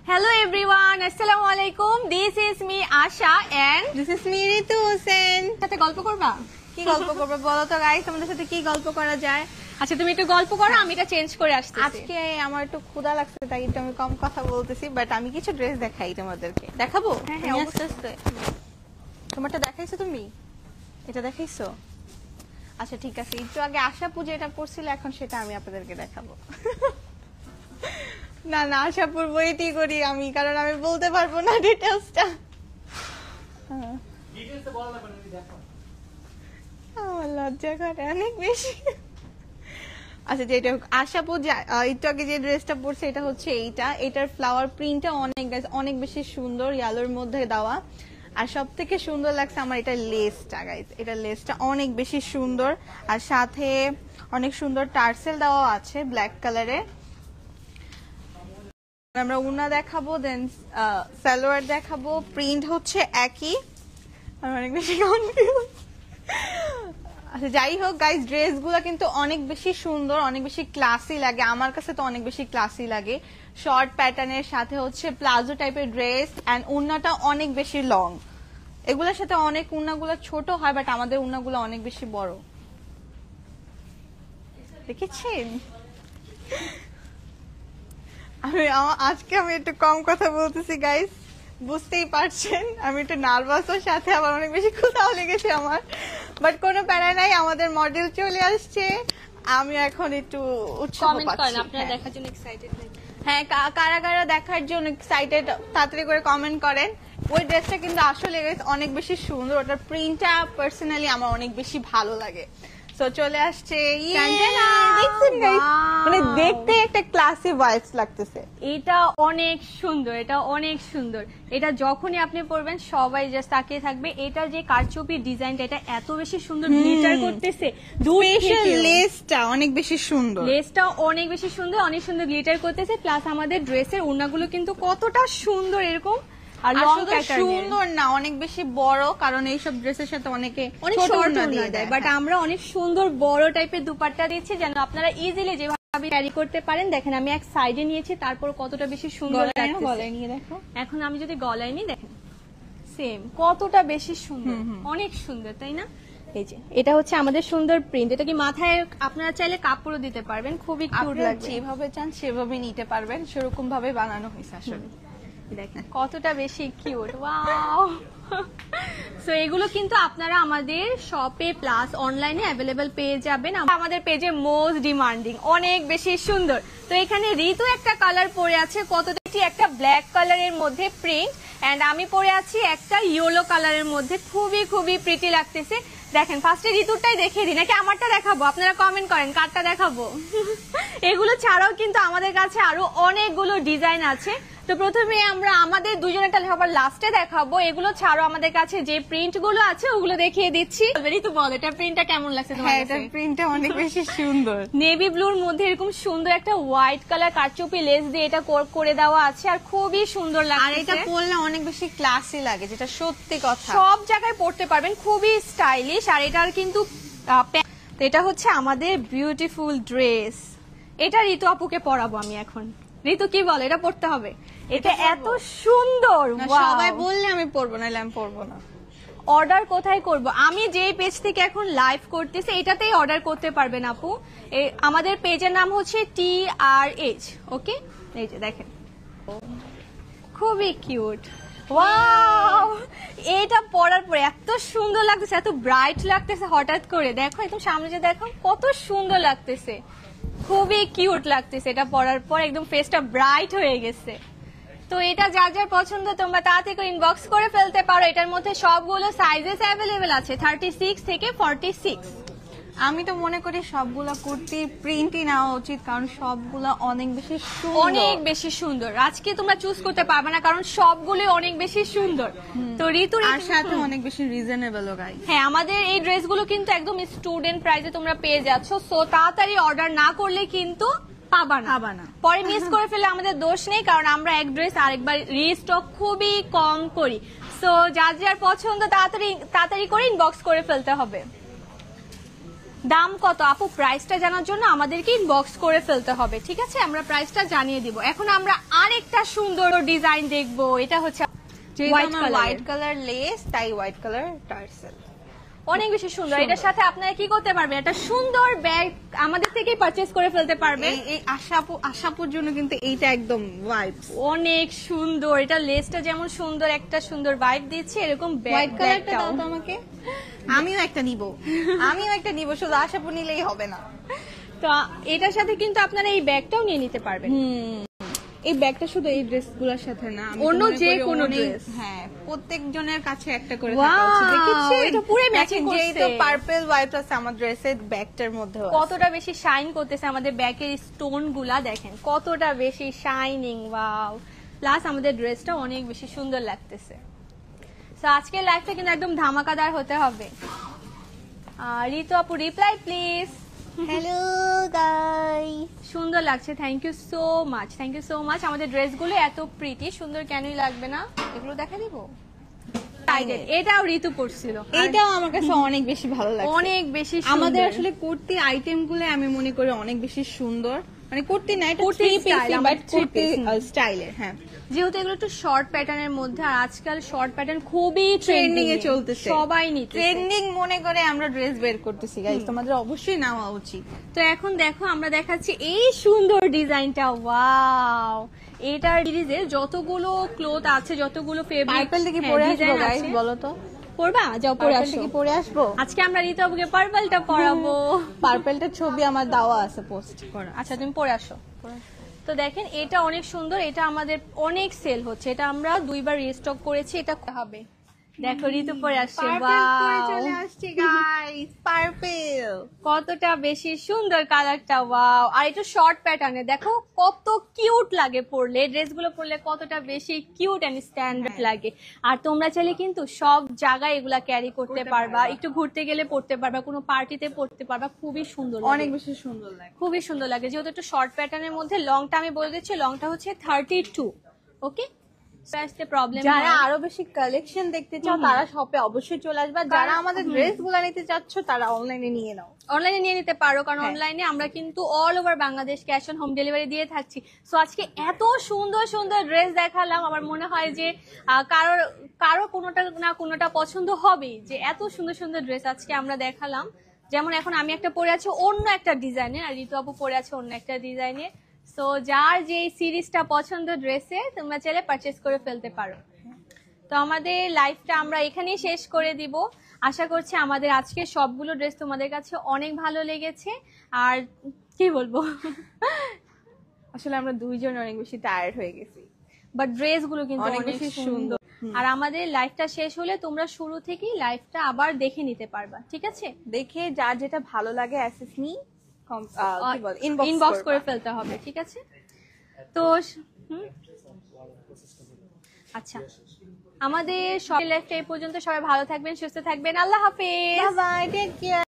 Hello everyone, Assalamu alaikum. This is me Asha and this is me Ritu Hussain. সাথে গল্প করবা? কি গল্প করবে বলো তো গাইস, আমাদের সাথে কি গল্প করা যায়? আচ্ছা তুমি একটু গল্প করো, আমি এটা চেঞ্জ করে আসতেছি। আজকে আমার একটু ক্ষুধা লাগছে তাই একটু আমি কম কথা বলতেছি, বাট আমি কিছু ড্রেস দেখাই তোমাদেরকে। দেখাবো? হ্যাঁ অবশ্যই। তোমারটা দেখাইছো তুমি? এটা দেখাইছো? আচ্ছা ঠিক আছে, একটু আগে আশা পূজা এটা পড়ছিল, এখন সেটা আমি আপনাদেরকে দেখাবো। না না আশা পূর ওয়েটই করি আমি, কারণ আমি বলতে পারবো না ডিটেইলসটা। ডিটেইলসে বলা লাগবে না, দেখো আমার লজ্জা করে অনেক বেশি। আচ্ছা যেটা আশা পূজা একটু আগে যে ড্রেসটা পরছে এটা হচ্ছে এটার ফ্লাওয়ার প্রিন্টটা অনেক বেশি সুন্দর, ইয়েলোর মধ্যে দেওয়া। আর সব থেকে সুন্দর লাগছে আমার এটা লেসটা গাইস, এটা লেসটা অনেক বেশি সুন্দর, আর সাথে অনেক সুন্দর টার্সেল দেওয়া আছে ব্ল্যাক কালারে। আমরা উনা দেখাবো, দেন সালোয়ার দেখাবো, প্রিন্ট হচ্ছে একই। আমি অনেক বেশি কনফিউজ। আচ্ছা যাই হোক গাইস, ড্রেসগুলো কিন্তু অনেক বেশি সুন্দর, অনেক বেশি ক্লাসি লাগে, আমার কাছে তো অনেক বেশি ক্লাসি লাগে। শর্ট প্যাটার্নের সাথে হচ্ছে প্লাজো টাইপের ড্রেস, এন্ড উন্নাটা অনেক বেশি লং। এগুলোর সাথে অনেক উন্নাগুলো ছোট হয়, বাট আমাদের উন্নাগুলো অনেক বেশি বড়। দেখেছেন? আজকে আমি একটু কম কথা বলতেছি গাইস, বুঝতেই পারছেন আমি একটু নার্ভাসও, সাথে আবার অনেক বেশি ক্ষুধাও লেগেছে আমার, বাট কোনো প্যারা নাই, আমাদের মডেল চলে আসছে। আমি এখন একটু উৎসাহ পাচ্ছি। আপনারা দেখার জন্য এক্সাইটেড নাকি? হ্যাঁ, কারা কারা দেখার জন্য এক্সাইটেড তাড়াতাড়ি করে কমেন্ট করেন। ওই ড্রেসটা কিন্তু আসলে অনেক বেশি সুন্দর, ওটার প্রিন্টটা পার্সোনালি আমার অনেক বেশি ভালো লাগে। তো চলে আসছে, মানে দেখতে একটা ক্লাসি ভাইবস লাগতেছে। এটা অনেক সুন্দর, এটা অনেক সুন্দর। এটা যখনই আপনি পরবেন সবাই জাস্ট তাকিয়ে থাকবে। এটা যে কারচুপি ডিজাইনটা, এটা এত বেশি সুন্দর গ্লিটার করতেছে। স্পেশাল লেসটা অনেক বেশি সুন্দর, লেসটা অনেক বেশি সুন্দর, অনেক সুন্দর গ্লিটার করতেছে। প্লাস আমাদের ড্রেসের ওড়নাগুলো কিন্তু কতটা সুন্দর, এরকম আর লং প্যাটার্নের। সুন্দর না, অনেক বেশি বড়, কারণ এইসব ড্রেসের সাথে অনেকে অনেক শর্ট ওড়না দেয়, বাট আমরা অনেক সুন্দর বড় টাইপের দুপাট্টা দিচ্ছি যেন আপনারা ইজিলি যেভাবে ক্যারি করতে পারেন। দেখেন আমি এক সাইডে নিয়েছি, তারপর কতটা বেশি সুন্দর লাগছে। গলায় নিয়ে দেখো, এখন আমি যদি গলায় নিই, দেখেন সেম কতটা বেশি সুন্দর, অনেক সুন্দর, তাই না? এই যে এটা হচ্ছে আমাদের সুন্দর প্রিন্ট। এটা কি মাথায় আপনারা চাইলে কাপড়ও দিতে পারবেন, খুবই কিউট লাগবে। যেভাবে চান সেভাবে নিতে পারবেন, সেরকম ভাবে বানানো হয়েছে আসলে। দেখেন কতটা বেশি কিউট, ওয়াও। সো এগুলো কিন্তু আপনারা আমাদের শপে প্লাস অনলাইনে অ্যাভেলেবেল পেয়ে যাবেন। আমাদের পেজে মোস্ট ডিমান্ডিং, অনেক বেশি সুন্দর। তো এখানে ঋতু একটা কালার পরে আছে, কতটা একটা ব্ল্যাক কালারের মধ্যে প্রিন্ট, এন্ড আমি পরে আছি একটা ইয়েলো কালারের মধ্যে, খুবই খুবই প্রিটি লাগতেছে। দেখেন ফার্স্টে ঋতুরটাই দেখিয়ে দিই নাকি আমারটা দেখাবো? আপনারা কমেন্ট করেন কারটা দেখাবো। এগুলো ছাড়াও কিন্তু আমাদের কাছে আরো অনেকগুলো ডিজাইন আছে। তো প্রথমে আমরা আমাদের দুজনেরটা সবার লাস্টে দেখাবো। এগুলো ছাড়াও আমাদের কাছে যে প্রিন্ট গুলো আছে ওগুলো দেখিয়ে দিচ্ছি। ঋতু বল, এটা প্রিন্টটা কেমন লাগছে তোমার? এটা প্রিন্টটা অনেক বেশি সুন্দর, নেভি ব্লুর মধ্যে এরকম সুন্দর একটা হোয়াইট কালার কারচুপি লেস দিয়ে এটা করে দেওয়া আছে, আর খুবই সুন্দর লাগছে। আর এটা পরলে অনেক বেশি ক্লাসি লাগে, যেটা সত্যি কথা। সব জায়গায় পরতে পারবেন, খুবই স্টাইলিশ। আর এটার কিন্তু এটা হচ্ছে আমাদের বিউটিফুল ড্রেস। এটা ঋতু আপুকে পরাবো আমি এখন। ঋতু কি বলে, এটা পড়তে হবে? এটা এত সুন্দর, সবাই বললে আমি পরবো, নাহলে আমি পরবো না। অর্ডার কোথায় করব? আমি যে পেজ থেকে এখন লাইভ করতেছি এটাতেই অর্ডার করতে পারবেন আপু। আমাদের পেজের নাম হচ্ছে TRH, ওকে? এই যে দেখেন খুবই কিউট, ওয়াও। এটা পরার পরে এত সুন্দর লাগতেছে, এত ব্রাইট লাগতেছে হঠাৎ করে। দেখো একদম সামনে যে দেখো কত সুন্দর লাগতেছে, খুবই কিউট লাগতেছে। এটা পরার পর একদম ফেসটা ব্রাইট হয়ে গেছে। তো এটা যার যার পছন্দ তোমরা তাড়াতাড়ি ইনবক্স করে ফেলতে পারো। এটার মধ্যে সবগুলো সাইজেস অ্যাভেলেবেল আছে, 36 থেকে 46। আমি তো মনে করি সবগুলা কুর্তি প্রিন্টই নেওয়া উচিত, কারণ সবগুলা অনেক বেশি সুন্দর, অনেক বেশি সুন্দর। আজকে তোমরা চুজ করতে পারবে না, কারণ সবগুলো অনেক বেশি সুন্দর। তো ঋতুর আর সাথে অনেক বেশি রিজনেবল গাইস। হ্যাঁ, আমাদের এই ড্রেসগুলো কিন্তু একদম স্টুডেন্ট প্রাইসে তোমরা পেয়ে যাচ্ছ। সো তাড়াতাড়ি অর্ডার না করলে কিন্তু পাবা না। পরে মিস করে ফেলে আমাদের দোষ নেই, কারণ আমরা এক ড্রেস আরেকবার রিস্টক খুবই কম করি। সো যার যার পছন্দ তাড়াতাড়ি করে ইনবক্স করে ফেলতে হবে। দাম কত আপু? প্রাইসটা জানার জন্য আমাদেরকে ইনবক্স করে ফেলতে হবে, ঠিক আছে? আমরা প্রাইসটা জানিয়ে দিব। এখন আমরা আরেকটা সুন্দর ডিজাইন দেখবো, এটা হচ্ছে হোয়াইট কালার লেস, তাই হোয়াইট কালার টার্সেল, অনেক বেশি সুন্দর। এটার সাথে আপনারা কি করতে পারবেন, একটা সুন্দর ব্যাগ আমাদের থেকেই পারচেজ করে ফেলতে পারবেন। এই আশাপুর জন্য কিন্তু এইটা একদম ভাইবস, অনেক সুন্দর। এটা লেসটা যেমন সুন্দর, একটা সুন্দর ভাইব দিচ্ছে, এরকম হোয়াইট কালারটা দাও তো আমাকে, আমিও একটা নিব, শুধু আশাপুর নিলেই হবে না। তো এটার সাথে কিন্তু আপনারা এই ব্যাগটাও নিয়ে নিতে পারবেন। এই ব্যাগটা শুধু এই ড্রেসগুলোর সাথে না, অন্য যে কোনো ড্রেস, হ্যাঁ প্রত্যেকজনের কাছে একটা করে Wow, থাকা উচিত। দেখেছেন এটা পুরো ম্যাচিং করছে। যেই তো পার্পল হোয়াইট আছে আমার ড্রেসের ব্যাগটার মধ্যে, কতটা বেশি শাইন করতেছে আমাদের ব্যাগের স্টোন গুলা, দেখেন কতটা বেশি শাইনিং। ওয়াও, প্লাস আমাদের ড্রেসটা অনেক বেশি সুন্দর লাগতেছে। তো আজকের লাইফটা কিন্তু একদম ধামাকাদার হতে হবে। ঋতু আপু রিপ্লাই প্লিজ। হ্যালো গাইস, সুন্দর লাগছে, thank you so much, thank you so much. আমাদের ড্রেসগুলো এত প্রিটি, সুন্দর কেনই লাগবে না? এগুলো দেখা দিব। এটাও ঋতু পড়ছিল, এইটাও আমার কাছে অনেক বেশি ভালো লাগে, অনেক বেশি আমাদের আসলে কুর্তি আইটেম গুলো আমি মনে করি অনেক বেশি সুন্দর, মানে কুর্তি না, এটা kurti three piece style, but three piece, স্টাইলের। হ্যাঁ, যেহেতু এগুলো একটু শর্ট প্যাটার্নের মধ্যে, আর আজকাল শর্ট প্যাটার্ন খুবই ট্রেন্ডিং এ চলতেছে, সবাই নিচ্ছে ট্রেন্ডিং মনে করে আমরা ড্রেস বের করতেছি গাইস, তোমাদের অবশ্যই নেওয়া উচিত। তো এখন দেখো আমরা দেখাচ্ছি এই সুন্দর ডিজাইনটা। ওয়াও, এটার সিরিজের যতগুলো ক্লোথ আছে, যতগুলো ফেব্রিক, পার্পল থেকে পরে আসবো গাইস, বলো তো পরবা? যাও পরে পার্পল আসো। থেকে পরে আসবো আজকে আমরা ঋতু আপুকে পার্পলটা পরাবো। পার্পলটার ছবি আমার দেওয়া আছে পোস্ট করা। আচ্ছা তুমি পরে আসো। তো দেখেন এটা অনেক সুন্দর, এটা আমাদের অনেক সেল হচ্ছে, এটা আমরা 2বার রিস্টক করেছি। এটা হবে, দেখো ঋতু পরে আসছে। পার্পল কতটা বেশি সুন্দর কালারটা। ওয়াও, আর এটা শর্ট প্যাটার্নে, দেখো কত কিউট লাগে পরলে, ড্রেসগুলো পরলে কতটা বেশি কিউট এন্ড স্ট্যান্ডার্ড লাগে। আর তোমরা চাইলে কিন্তু সব জায়গায় এগুলা ক্যারি করতে পারবা, একটু ঘুরতে গেলে পরতে পারবা, কোনো পার্টিতে পরতে পারবা, খুবই সুন্দর, অনেক বেশি সুন্দর লাগে, খুবই সুন্দর লাগে। যেহেতু একটু শর্ট প্যাটার্নের মধ্যে, লংটা আমি বলে দিচ্ছি, লংটা হচ্ছে 32। ওকে, প্রবলেম যারা আরো বেশি কালেকশন দেখতে চাও তারা শপে অবশ্যই চলে আসবে, যারা আমাদের ড্রেস গুলা নিতে চাচ্ছ তারা অনলাইনে নিয়ে নাও, অনলাইনে নিয়ে নিতে পারো, কারণ অনলাইনে আমরা কিন্তু all over Bangladesh cash on home delivery দিয়ে থাকছি। সো আজকে এত সুন্দর সুন্দর ড্রেস দেখালাম, আমার মনে হয় যে কারো কোনোটা না কোনোটা পছন্দ হবেই, যে এত সুন্দর সুন্দর ড্রেস আজকে আমরা দেখালাম। যেমন এখন আমি একটা পরে আছি অন্য একটা ডিজাইনের, আর ঋতু আপু পরে আছে অন্য একটা ডিজাইনের। সো যার যে সিরিজটা পছন্দ ড্রেসে, তোমরা চাইলে পারচেস করে ফেলতে পারো। তো আমাদের লাইফটা আমরা এখানেই শেষ করে দিব। আশা করছি আমাদের আজকে সবগুলো ড্রেস তোমাদের কাছে অনেক ভালো লেগেছে। আর কি বলবো, আসলে আমরা দুইজন অনেক বেশি টায়ার্ড হয়ে গেছি, বাট ড্রেসগুলো কিন্তু অনেক অনেক বেশি সুন্দর। আর আমাদের লাইফটা শেষ হলে তোমরা শুরু থেকেই লাইফটা আবার দেখে নিতে পারবা, ঠিক আছে? দেখে যার যেটা ভালো লাগে অ্যাসেস নি ইনবক্স করে ফেলতে হবে, ঠিক আছে? তো আচ্ছা, আমাদের সব লাইফটা এই পর্যন্ত। সবাই ভালো থাকবেন, সুস্থ থাকবেন, আল্লাহ হাফেজ, বাই বাই, টেক কেয়ার।